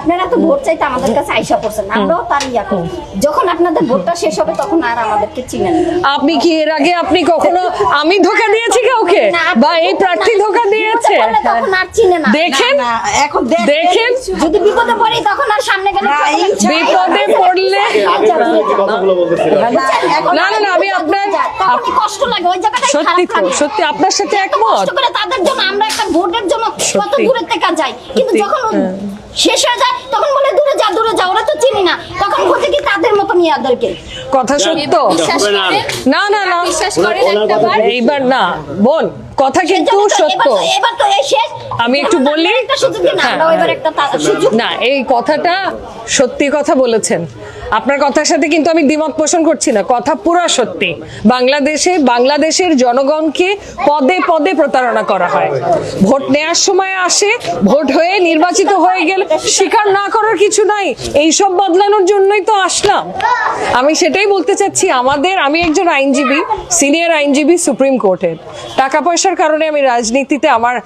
আপনারা তো ভোট চাইতে আমাদের কাছে আইসা পড়ছেন, আমরাও তার ইয়া করি। যখন আপনাদের ভোটটা শেষ হবে তখন আর আমাদেরকে চিনেন না। আপনি কি এর আগে আপনি কখনো আমি ধোকা দিয়েছি কাউকে বা এই প্রার্থী ধোকা দিয়েছে? তখন আর চিনে না। দেখেন এখন দেখেন যদি বিপদে পড়ি তখন আর সামনে গেলে বিপদে পড়লে না না না আমি আপনার তখনই কষ্ট লাগে, ওই জায়গাটাই সত্যি খারাপ তো লাগে। সত্যি আপনার সাথে একমত। কষ্ট করে তাদের জন্য আমরা একটা ভোটের জন্য কত সত্যি। দূরে থেকে যাই, কিন্তু সত্যি। যখন শেষ হয়ে যায় তখন বলে দূরে যা, ওরা তো চিনি না, তখন খোঁজে কি তাদের মতো মেয়েদেরকে। কথা সত্য। না না না এইবার না বোন, কথা কিন্তু সত্য। এবার তো এই শেষ, আমি একটু এখন বলি? একটা সুযোগ দিন, হ্যাঁ। আমরা এবার একটা সুযোগ। না এই কথাটা সত্যি কথা বলেছেন, আপনার কথার সাথে কিন্তু আমি দ্বিমত পোষণ করছি না, কথা পুরা সত্যি। বাংলাদেশের জনগণকে পদে পদে প্রতারণা করা হয়। ভোট নেওয়ার সময় আসে, ভোট হয়ে নির্বাচিত হয়ে গেলে স্বীকার না করার কিছু নাই, এইসব বদলানোর জন্যই তো আসলাম। আমি সেটাই বলতে চাচ্ছি, আমি একজন আইনজীবী, সিনিয়র আইনজীবী সুপ্রিম কোর্টের। টাকা পয়সার কারণে আমি রাজনীতিতে আমার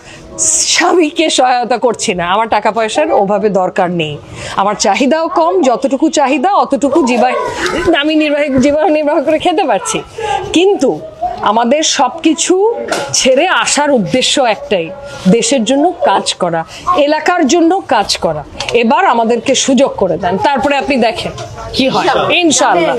স্বামীকে সহায়তা করছি না, আমার টাকা পয়সার ওভাবে দরকার নেই, আমার চাহিদাও কম, যতটুকু চাহিদা অতটুকু আমি জীবন নির্বাহ করে খেতে পারছি। কিন্তু আমাদের সবকিছু ছেড়ে আসার উদ্দেশ্য একটাই, দেশের জন্য কাজ করা, এলাকার জন্য কাজ করা। এবার আমাদেরকে সুযোগ করে দেন, তারপরে আপনি দেখেন কি হয় ইনশাআল্লাহ।